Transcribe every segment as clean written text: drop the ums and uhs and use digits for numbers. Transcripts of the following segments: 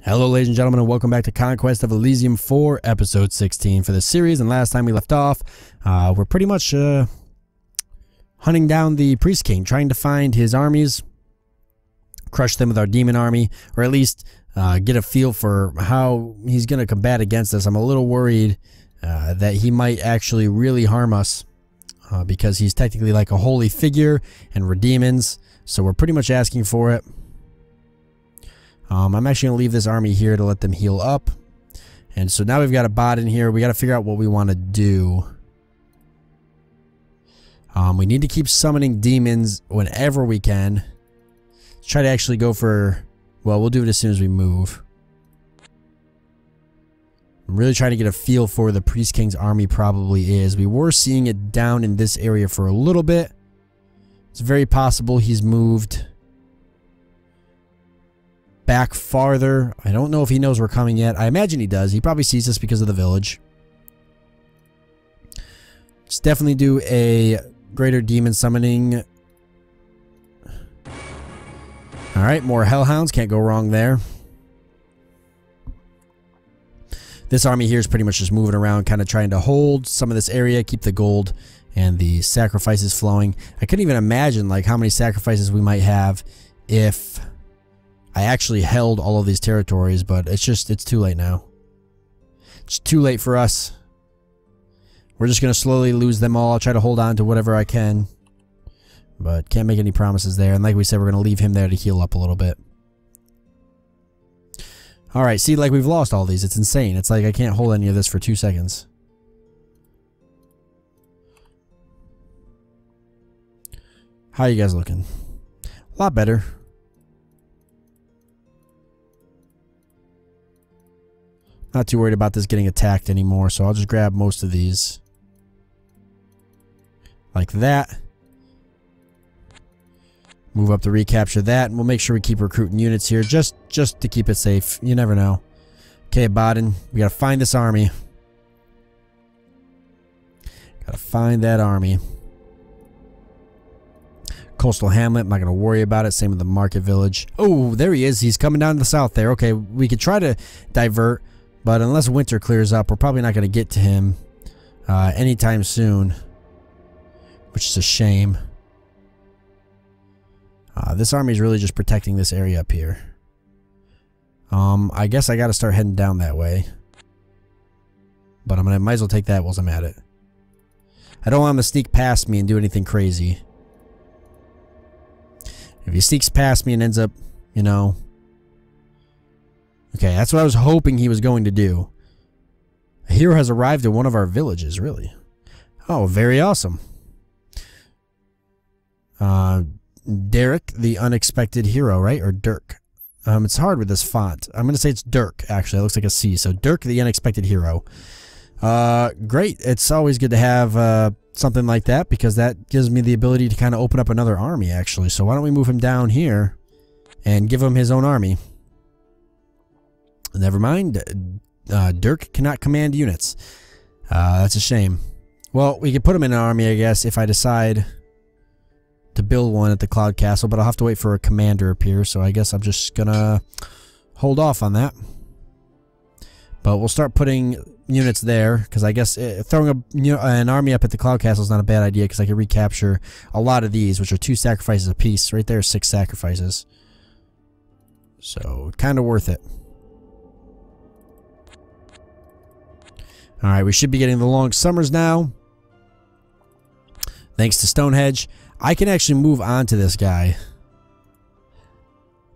Hello ladies and gentlemen, and welcome back to Conquest of Elysium 4, episode 16 for this series. And last time we left off, we're pretty much hunting down the Priest King, trying to find his armies, crush them with our demon army, or at least get a feel for how he's going to combat against us. I'm a little worried that he might actually really harm us because he's technically like a holy figure and we're demons, so we're pretty much asking for it. I'm actually going to leave this army here to let them heal up. And so now we've got a bot in here. We got to figure out what we want to do. We need to keep summoning demons whenever we can. Let's try to actually go for... Well, we'll do it as soon as we move. I'm really trying to get a feel for the Priest King's army probably is. We were seeing it down in this area for a little bit. It's very possible he's moved back farther. I don't know if he knows we're coming yet. I imagine he does. He probably sees us because of the village. Let's definitely do a greater demon summoning. Alright, more hellhounds. Can't go wrong there. This army here is pretty much just moving around, kind of trying to hold some of this area, keep the gold and the sacrifices flowing. I couldn't even imagine like how many sacrifices we might have if I actually held all of these territories, but it's too late now. It's too late for us. We're just going to slowly lose them all. I'll try to hold on to whatever I can, but can't make any promises there. And like we said, we're going to leave him there to heal up a little bit. Alright, see, like we've lost all these. It's insane. It's like I can't hold any of this for 2 seconds. How are you guys looking? A lot better. Not too worried about this getting attacked anymore, so I'll just grab most of these. Like that. Move up to recapture that, and we'll make sure we keep recruiting units here just to keep it safe. You never know. Okay, Baden, we gotta find this army. Gotta find that army. Coastal Hamlet, I'm not gonna worry about it. Same with the market village. Oh, there he is. He's coming down to the south there. Okay, we could try to divert, but unless winter clears up, we're probably not going to get to him anytime soon, which is a shame. This army is really just protecting this area up here. I guess I got to start heading down that way, but might as well take that while I'm at it. I don't want him to sneak past me and do anything crazy. If he sneaks past me and ends up, you know... Okay, that's what I was hoping he was going to do. A hero has arrived at one of our villages, really. Oh, very awesome. Derek, the unexpected hero, right? Or Dirk. It's hard with this font. I'm going to say it's Dirk, actually. It looks like a C. So, Dirk, the unexpected hero. Great. It's always good to have something like that, because that gives me the ability to kind of open up another army, actually. So, why don't we move him down here and give him his own army? Never mind. Dirk cannot command units. That's a shame. Well, we could put him in an army, I guess, if I decide to build one at the Cloud Castle, but I'll have to wait for a commander appear, so I guess I'm just gonna hold off on that. But we'll start putting units there, because I guess throwing an army up at the Cloud Castle is not a bad idea, because I can recapture a lot of these, which are 2 sacrifices apiece. Right there, 6 sacrifices. So, kind of worth it. Alright, we should be getting the long summers now. Thanks to Stonehenge. I can actually move on to this guy.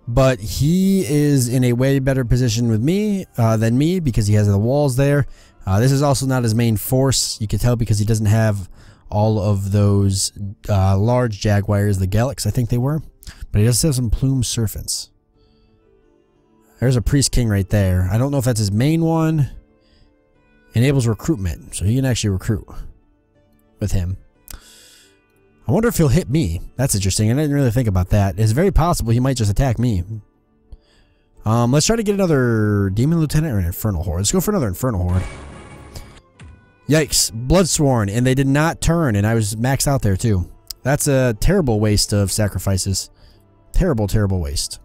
But he is in a way better position with me than me, because he has the walls there. This is also not his main force. You can tell because he doesn't have all of those large jaguars, the Galax, I think they were. But he does have some plume serpents. There's a Priest King right there. I don't know if that's his main one. Enables recruitment, so he can actually recruit with him. I wonder if he'll hit me. That's interesting. I didn't really think about that. It's very possible he might just attack me. Let's try to get another Demon Lieutenant or an Infernal Horde. Let's go for another Infernal Horde. Yikes. Bloodsworn, and they did not turn, and I was maxed out there too. That's a terrible waste of sacrifices. Terrible, terrible waste.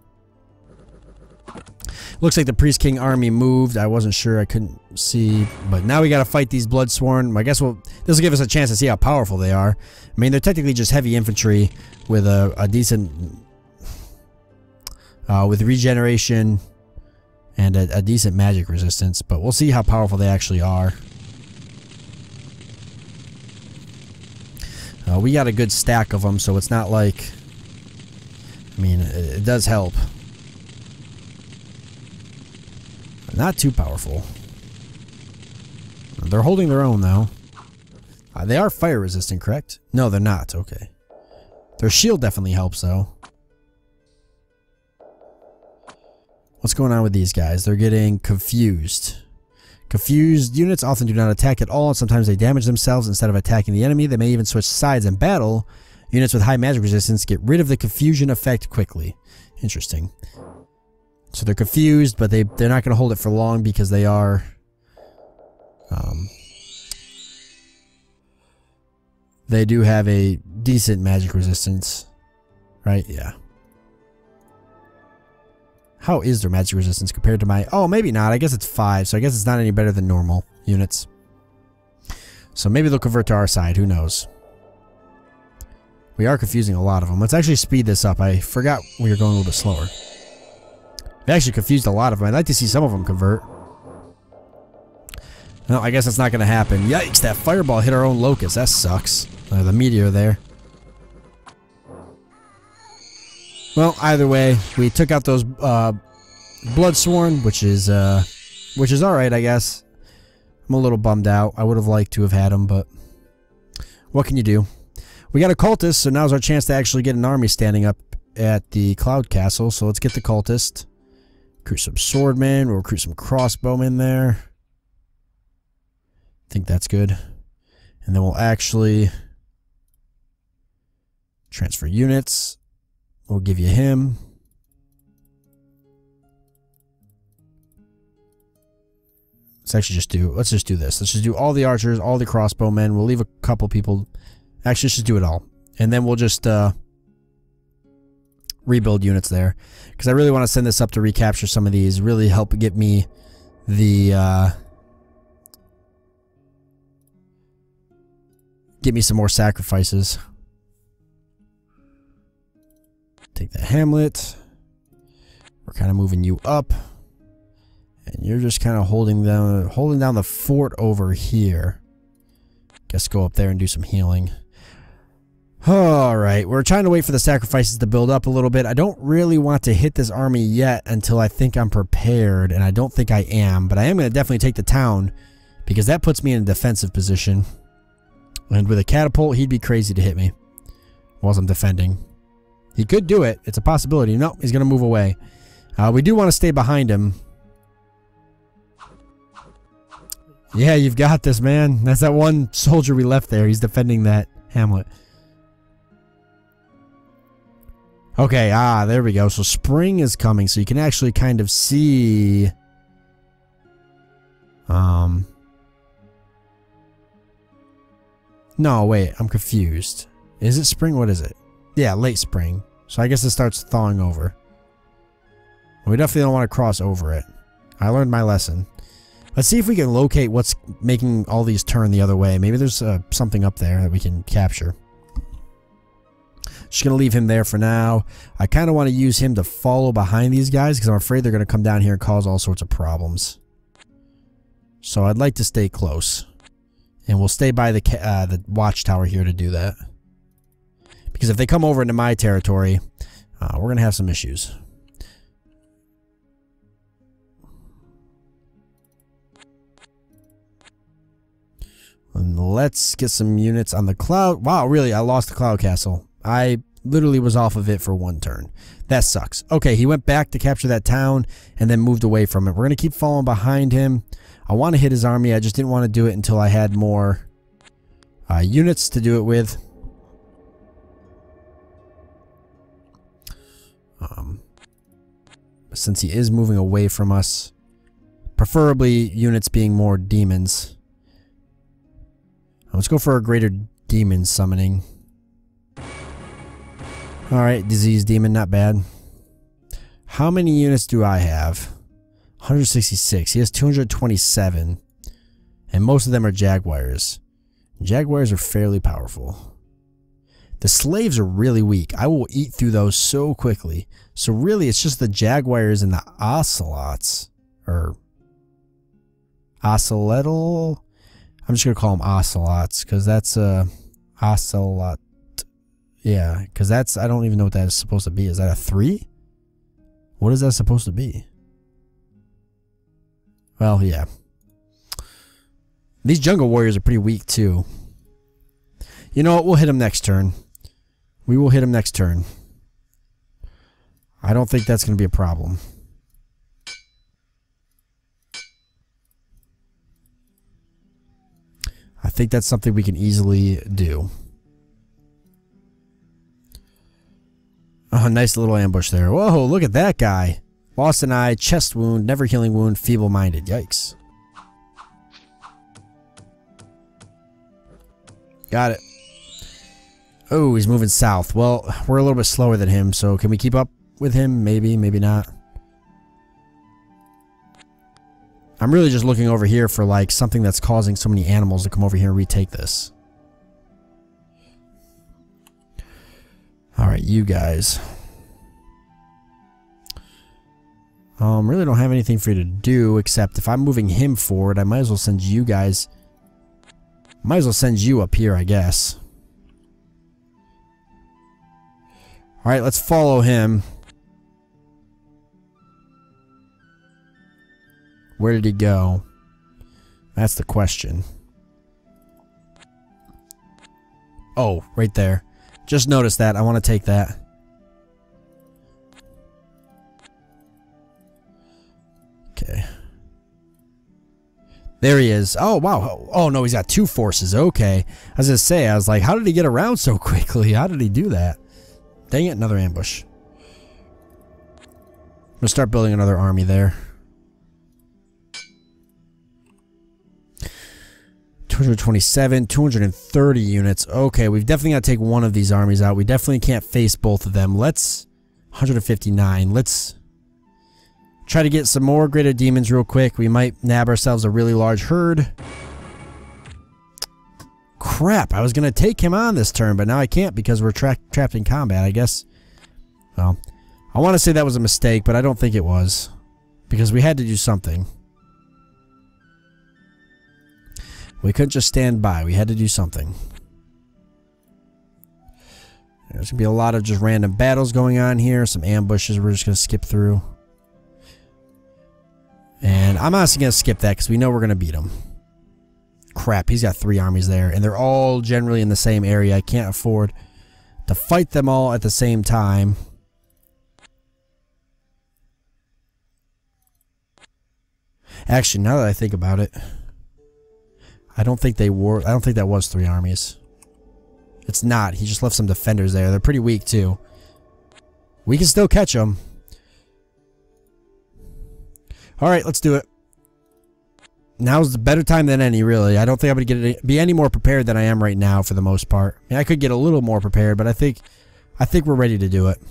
Looks like the Priest King army moved. I wasn't sure. I couldn't see. But now we got to fight these Bloodsworn. I guess this will give us a chance to see how powerful they are. I mean, they're technically just heavy infantry with a decent... with regeneration and a decent magic resistance. But we'll see how powerful they actually are. We got a good stack of them, so it's not like... I mean, it does help. Not too powerful. They're holding their own, though. They are fire resistant, correct? No, they're not. Okay. Their shield definitely helps, though. What's going on with these guys? They're getting confused. Confused units often do not attack at all, and sometimes they damage themselves instead of attacking the enemy. They may even switch sides in battle. Units with high magic resistance get rid of the confusion effect quickly. Interesting. So they're confused, but they're not going to hold it for long because they are... they do have a decent magic resistance. Right? Yeah. How is their magic resistance compared to my... Oh, maybe not. I guess it's 5, so I guess it's not any better than normal units. So maybe they'll convert to our side. Who knows? We are confusing a lot of them. Let's actually speed this up. I forgot we were going a little bit slower. We actually confused a lot of them. I'd like to see some of them convert. No, I guess that's not going to happen. Yikes, that fireball hit our own locust. That sucks. The meteor there. Well, either way, we took out those Bloodsworn, which is alright, I guess. I'm a little bummed out. I would have liked to have had them, but what can you do? We got a cultist, so now's our chance to actually get an army standing up at the Cloud Castle. So let's get the cultist. Recruit some swordmen. We'll recruit some crossbowmen there. I think that's good. And then we'll actually transfer units. We'll give you him. Let's just do this. Let's just do all the archers, all the crossbowmen. We'll leave a couple people. Actually, let's just do it all. And then we'll just rebuild units there. Because I really want to send this up to recapture some of these. Really help get me the... get me some more sacrifices. Take the hamlet. We're kind of moving you up. And you're just kind of holding down the fort over here. Guess go up there and do some healing. Alright, we're trying to wait for the sacrifices to build up a little bit. I don't really want to hit this army yet until I think I'm prepared, and I don't think I am, but I am going to definitely take the town, because that puts me in a defensive position. And with a catapult, he'd be crazy to hit me whilst I'm defending. He could do it. It's a possibility. No, he's going to move away. We do want to stay behind him. Yeah, you've got this, man. That's that one soldier we left there. He's defending that hamlet. Okay, there we go. So spring is coming, so you can actually kind of see... No, wait, I'm confused. Is it spring? What is it? Yeah, late spring. So I guess it starts thawing over. We definitely don't want to cross over it. I learned my lesson. Let's see if we can locate what's making all these turn the other way. Maybe there's something up there that we can capture. Just going to leave him there for now. I kind of want to use him to follow behind these guys because I'm afraid they're going to come down here and cause all sorts of problems. So I'd like to stay close. And we'll stay by the watchtower here to do that. Because if they come over into my territory, we're going to have some issues. And let's get some units on the cloud. Wow, really? I lost the Cloud Castle. I literally was off of it for one turn. That sucks. Okay, he went back to capture that town and then moved away from it. We're going to keep following behind him. I want to hit his army. I just didn't want to do it until I had more units to do it with. Since he is moving away from us, preferably units being more demons. Let's go for a greater demon summoning. Alright, disease demon, not bad. How many units do I have? 166. He has 227. And most of them are Jaguars. Jaguars are fairly powerful. The slaves are really weak. I will eat through those so quickly. So really, it's just the Jaguars and the Ocelots. Or Ocelotl? I'm just going to call them Ocelots. Because that's Ocelot. Yeah, because that's... I don't even know what that is supposed to be. Is that a 3? What is that supposed to be? Well, yeah. These jungle warriors are pretty weak, too. You know what? We'll hit him next turn. We will hit him next turn. I don't think that's going to be a problem. I think that's something we can easily do. Oh, nice little ambush there. Whoa, look at that guy. Lost an eye, chest wound, never healing wound, feeble-minded. Yikes. Got it. Oh, he's moving south. Well, we're a little bit slower than him, so can we keep up with him? Maybe, maybe not. I'm really just looking over here for, like, something that's causing so many animals to come over here and retake this. Alright, you guys. Really don't have anything for you to do, except if I'm moving him forward, I might as well send you guys... Might as well send you up here, I guess. Alright, let's follow him. Where did he go? That's the question. Oh, right there. Just noticed that. I want to take that. Okay. There he is. Oh, wow. Oh, no, he's got 2 forces. Okay. I was going to say, I was like, how did he get around so quickly? How did he do that? Dang it, another ambush. I'm going to start building another army there. 227, 230 units. Okay, we've definitely got to take one of these armies out. We definitely can't face both of them. Let's... 159. Let's try to get some more greater demons real quick. We might nab ourselves a really large herd. Crap, I was going to take him on this turn, but now I can't because we're trapped in combat, I guess. Well, I want to say that was a mistake, but I don't think it was. Because we had to do something. We couldn't just stand by. We had to do something. There's going to be a lot of just random battles going on here. Some ambushes we're just going to skip through. And I'm honestly going to skip that because we know we're going to beat him. Crap, he's got 3 armies there. And they're all generally in the same area. I can't afford to fight them all at the same time. Actually, now that I think about it, I don't think they were. I don't think that was 3 armies. It's not. He just left some defenders there. They're pretty weak too. We can still catch them. All right, let's do it. Now's the better time than any, really. I don't think I'm gonna be any more prepared than I am right now for the most part. I mean, I could get a little more prepared, but I think we're ready to do it.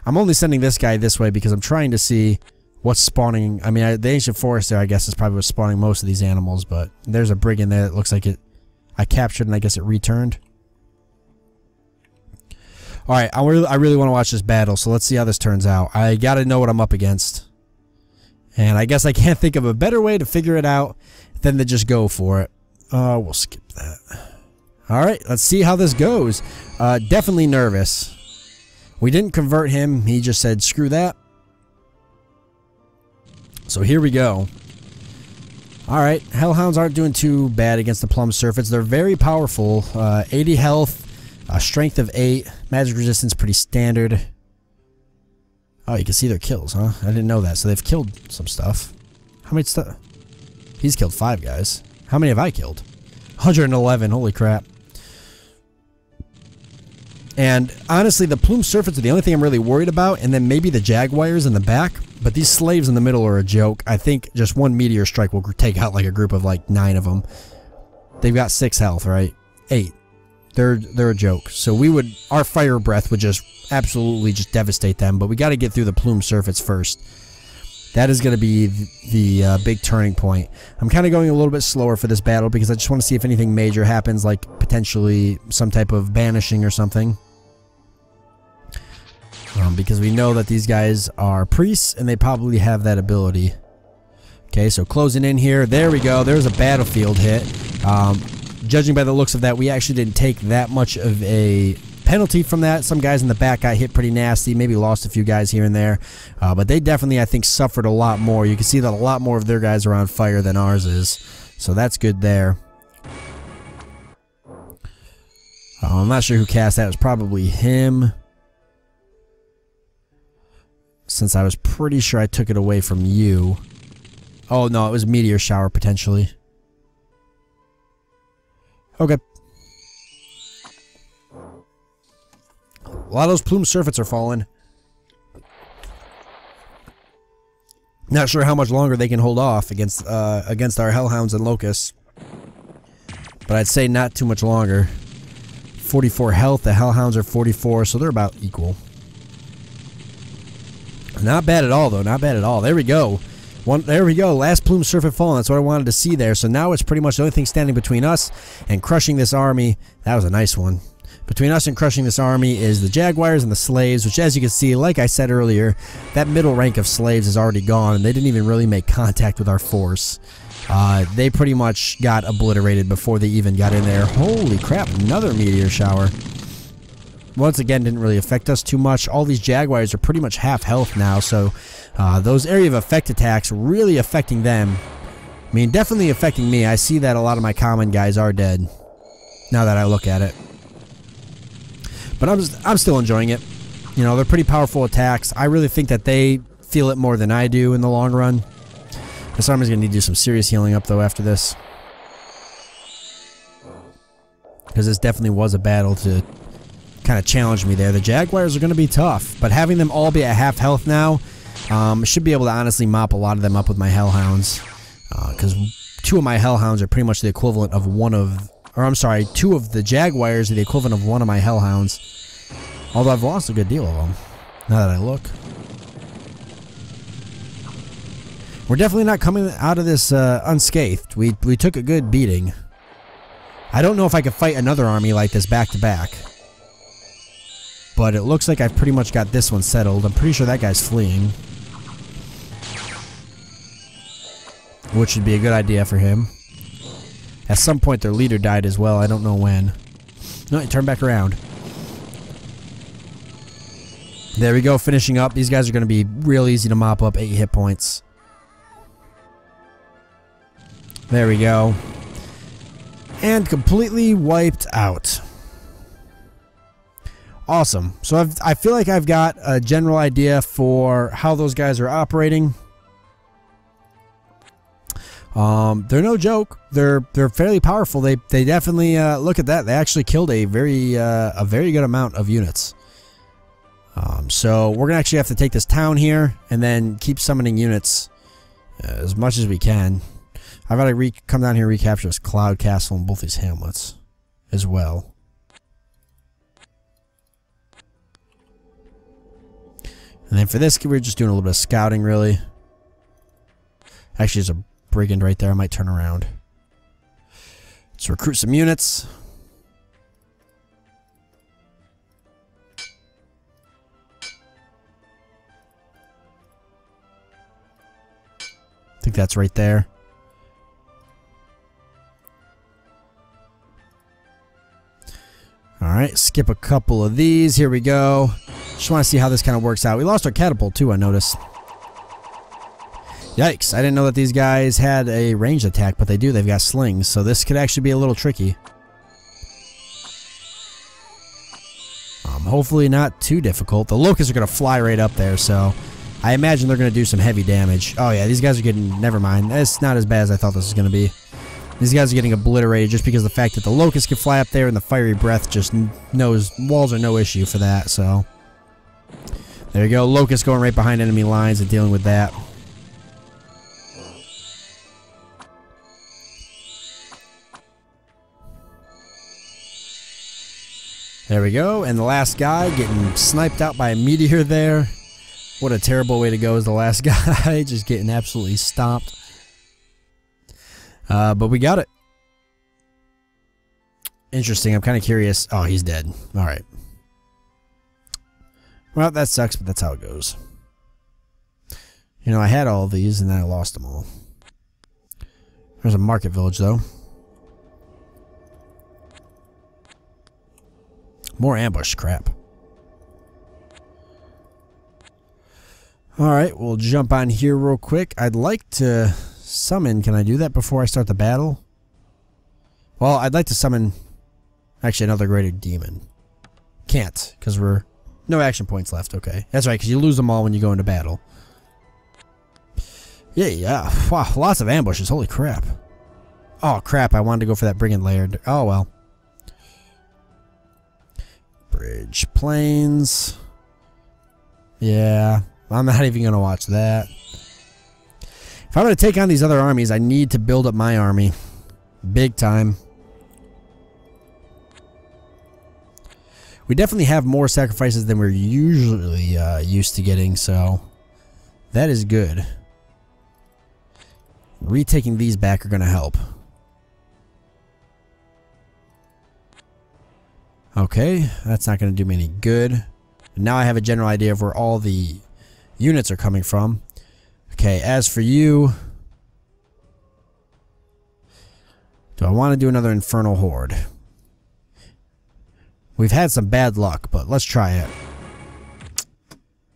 I'm only sending this guy this way because I'm trying to see what's spawning. I mean, the ancient forest there, I guess, is probably what's spawning most of these animals, but there's a brig in there that looks like it I captured and I guess it returned. Alright, I really want to watch this battle, so let's see how this turns out. I gotta know what I'm up against. And I guess I can't think of a better way to figure it out than to just go for it. We'll skip that. Alright, let's see how this goes. Definitely nervous. We didn't convert him, he just said screw that. So here we go. Alright, Hellhounds aren't doing too bad against the Plum Surfets. They're very powerful. 80 health, strength of 8, magic resistance pretty standard. Oh, you can see their kills, huh? I didn't know that. So they've killed some stuff. How many stuff? He's killed 5 guys. How many have I killed? 111, holy crap. And honestly, the Plume Surfets are the only thing I'm really worried about, and then maybe the Jaguars in the back. But these slaves in the middle are a joke. I think just one meteor strike will take out like a group of like 9 of them. They've got 6 health, right? 8. They're a joke. So our fire breath would just absolutely just devastate them. But we got to get through the Plume Surfets first. That is going to be the big turning point. I'm kind of going a little bit slower for this battle because I just want to see if anything major happens, like potentially some type of banishing or something. Because we know that these guys are priests and they probably have that ability. Okay, so closing in here. There we go. There's a battlefield hit. Judging by the looks of that, we actually didn't take that much of a penalty from that. Some guys in the back got hit pretty nasty, maybe lost a few guys here and there, but they definitely, I think, suffered a lot more. You can see that a lot more of their guys are on fire than ours is, so that's good there. I'm not sure who cast that. It was probably him, since I was pretty sure I took it away from you. Oh no, it was Meteor Shower potentially. Okay. A lot of those plume surfeits are falling. Not sure how much longer they can hold off against our hellhounds and locusts, but I'd say not too much longer. 44 health. The hellhounds are 44, so they're about equal. Not bad at all, though. Not bad at all. There we go. There we go. Last plume surfeit fallen. That's what I wanted to see there. So now it's pretty much the only thing standing between us and crushing this army. That was a nice one. Between us and crushing this army is the Jaguars and the slaves, which, as you can see, like I said earlier, that middle rank of slaves is already gone, and they didn't even really make contact with our force. They pretty much got obliterated before they even got in there. Holy crap, another meteor shower. Once again, didn't really affect us too much. All these Jaguars are pretty much half health now, so those area of effect attacks really affecting them. I mean, definitely affecting me. I see that a lot of my common guys are dead, now that I look at it. But I'm still enjoying it. You know, they're pretty powerful attacks. I really think that they feel it more than I do in the long run. This army's going to need to do some serious healing up, though, after this. Because this definitely was a battle to kind of challenge me there. The Jaguars are going to be tough, but having them all be at half health now, should be able to honestly mop a lot of them up with my Hellhounds. Because 2 of my Hellhounds are pretty much the equivalent of two of the Jaguars are the equivalent of 1 of my Hellhounds. Although I've lost a good deal of them, now that I look. We're definitely not coming out of this unscathed. We took a good beating. I don't know if I could fight another army like this back to back. But it looks like I've pretty much got this one settled. I'm pretty sure that guy's fleeing, which would be a good idea for him. At some point their leader died as well. I don't know when. No, he turned back around. There we go, finishing up. These guys are going to be real easy to mop up. 8 hit points. There we go. And completely wiped out. Awesome. So I feel like I've got a general idea for how those guys are operating. They're no joke. They're fairly powerful. They definitely look at that. They actually killed a very good amount of units. So we're gonna actually have to take this town here and then keep summoning units as much as we can. I've got to come down here and recapture this Cloud Castle and both these hamlets as well. And then for this, we're just doing a little bit of scouting, really. Actually, there's a brigand right there. I might turn around. Let's recruit some units. I think that's right there. Alright, skip a couple of these. Here we go. Just want to see how this kind of works out. We lost our catapult too, I noticed. Yikes, I didn't know that these guys had a ranged attack, but they do. They've got slings, so this could actually be a little tricky. Hopefully not too difficult. The locusts are going to fly right up there, so I imagine they're going to do some heavy damage. Oh yeah, these guys are getting... Never mind. It's not as bad as I thought this was going to be. These guys are getting obliterated just because of the fact that the locusts can fly up there and the fiery breath just knows walls are no issue for that, so... There you go. Locusts going right behind enemy lines and dealing with that. There we go. And the last guy getting sniped out by a meteor there. What a terrible way to go as the last guy. Just getting absolutely stomped. But we got it. Interesting. I'm kind of curious. Oh, he's dead. Alright. Well, that sucks, but that's how it goes. You know, I had all of these and then I lost them all. There's a market village, though. More ambush crap. Alright, we'll jump on here real quick. I'd like to summon. Can I do that before I start the battle? Well, I'd like to summon actually another greater demon. Can't, because we're no action points left. Okay, that's right, because you lose them all when you go into battle. Yeah. Wow, lots of ambushes. Holy crap. Oh, crap. I wanted to go for that brigand lair. Oh, well. Bridge plains. Yeah, I'm not even going to watch that. If I'm going to take on these other armies, I need to build up my army. Big time. We definitely have more sacrifices than we're usually used to getting, so that is good. Retaking these back are going to help. Okay, that's not going to do me any good. Now I have a general idea of where all the units are coming from. Okay, as for you, do I want to do another Infernal Horde? We've had some bad luck, but let's try it.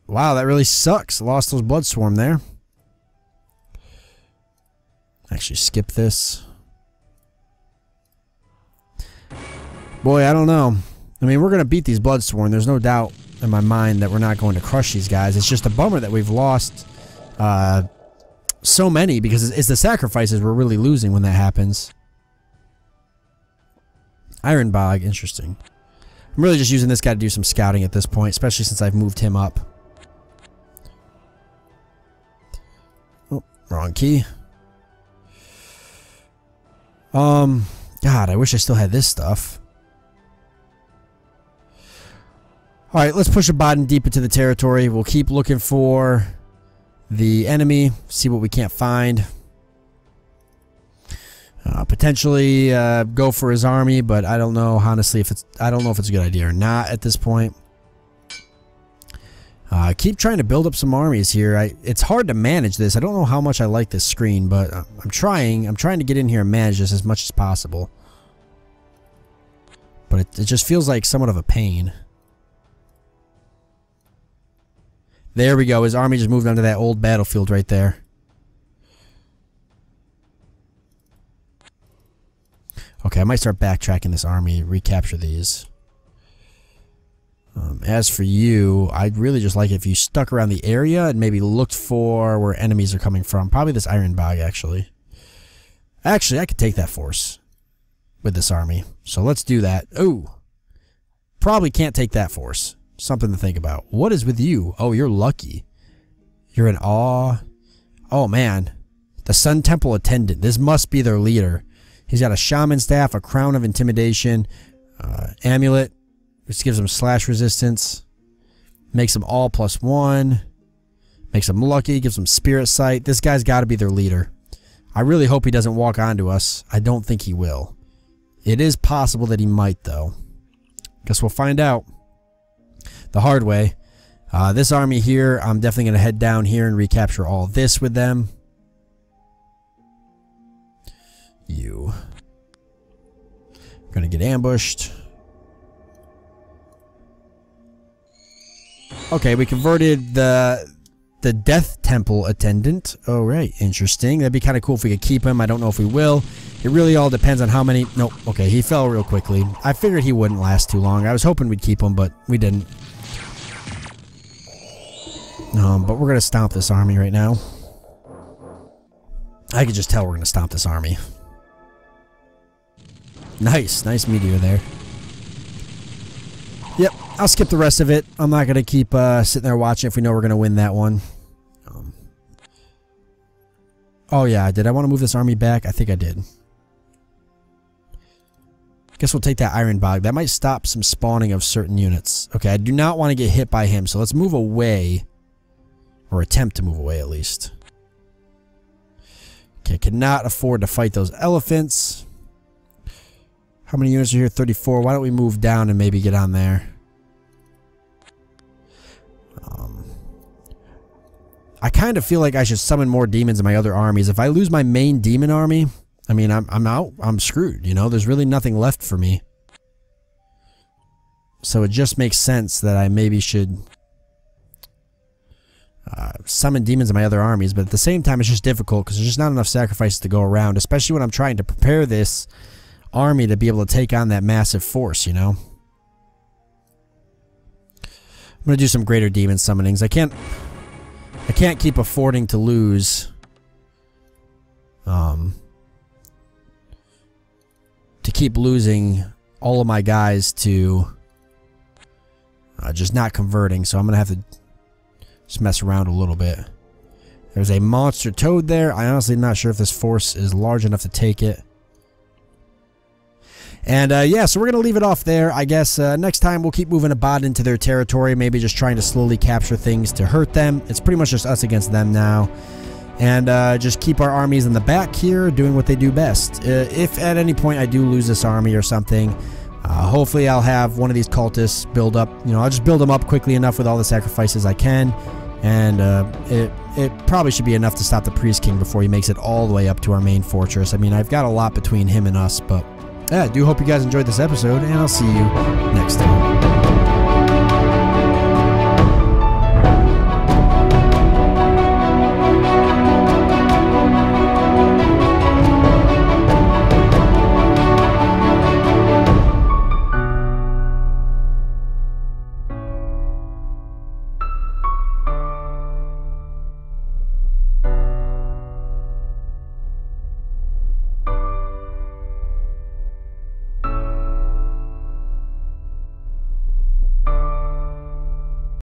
Wow, that really sucks. Lost those Blood Swarm there. Actually, skip this. Boy, I don't know. I mean, we're going to beat these Bloodsworn. There's no doubt in my mind that we're not going to crush these guys. It's just a bummer that we've lost so many, because it's the sacrifices we're really losing when that happens. Iron Bog, interesting. I'm really just using this guy to do some scouting at this point, especially since I've moved him up. Oh, wrong key. God, I wish I still had this stuff. Alright, let's push a bot deep into the territory. We'll keep looking for the enemy, see what we can't find. Potentially go for his army, but I don't know, honestly, if it's a good idea or not at this point. Keep trying to build up some armies here. It's hard to manage this. I don't know how much I like this screen, but I'm trying to get in here and manage this as much as possible. But it just feels like somewhat of a pain. There we go. His army just moved onto that old battlefield right there. Okay, I might start backtracking this army, recapture these. As for you, I'd really just like it if you stuck around the area and maybe looked for where enemies are coming from. Probably this Iron Bog, actually. Actually, I could take that force with this army. So let's do that. Ooh. Probably can't take that force. Something to think about. What is with you? Oh, you're lucky. You're in awe. Oh, man. The Sun Temple Attendant. This must be their leader. He's got a Shaman Staff, a Crown of Intimidation, Amulet, which gives him slash resistance. Makes them all +1. Makes them lucky, gives them Spirit Sight. This guy's got to be their leader. I really hope he doesn't walk onto us. I don't think he will. It is possible that he might, though. Guess we'll find out the hard way. This army here, I'm definitely going to head down here and recapture all this with them. You. Gonna get ambushed. Okay, we converted the Death Temple Attendant. Oh, right. Interesting. That'd be kind of cool if we could keep him. I don't know if we will. It really all depends on how many... Nope. Okay, he fell real quickly. I figured he wouldn't last too long. I was hoping we'd keep him, but we didn't. But we're going to stomp this army right now. I could just tell we're going to stomp this army. Nice. Nice meteor there. Yep. I'll skip the rest of it. I'm not going to keep sitting there watching if we know we're going to win that one. Oh, yeah. Did I want to move this army back? I think I did. Guess we'll take that Iron Bog. That might stop some spawning of certain units. Okay, I do not want to get hit by him, so let's move away. Or attempt to move away, at least. Okay, cannot afford to fight those elephants. How many units are here? 34. Why don't we move down and maybe get on there? I kind of feel like I should summon more demons in my other armies. If I lose my main demon army, I mean, I'm out. I'm screwed, you know? There's really nothing left for me. So it just makes sense that I maybe should summon demons in my other armies. But at the same time, it's just difficult because there's just not enough sacrifices to go around, especially when I'm trying to prepare this army to be able to take on that massive force, you know? I'm going to do some greater demon summonings. I can't keep affording to lose to keep losing all of my guys to just not converting, so I'm gonna have to just mess around a little bit. There's a monster toad there. I honestly am not sure if this force is large enough to take it. And yeah, so we're going to leave it off there. I guess next time we'll keep moving a bot into their territory, maybe just trying to slowly capture things to hurt them. It's pretty much just us against them now. And just keep our armies in the back here doing what they do best. If at any point I do lose this army or something, hopefully I'll have one of these cultists build up. You know, I'll just build them up quickly enough with all the sacrifices I can. And it probably should be enough to stop the Priest King before he makes it all the way up to our main fortress. I mean, I've got a lot between him and us, but yeah, I do hope you guys enjoyed this episode, and I'll see you next time.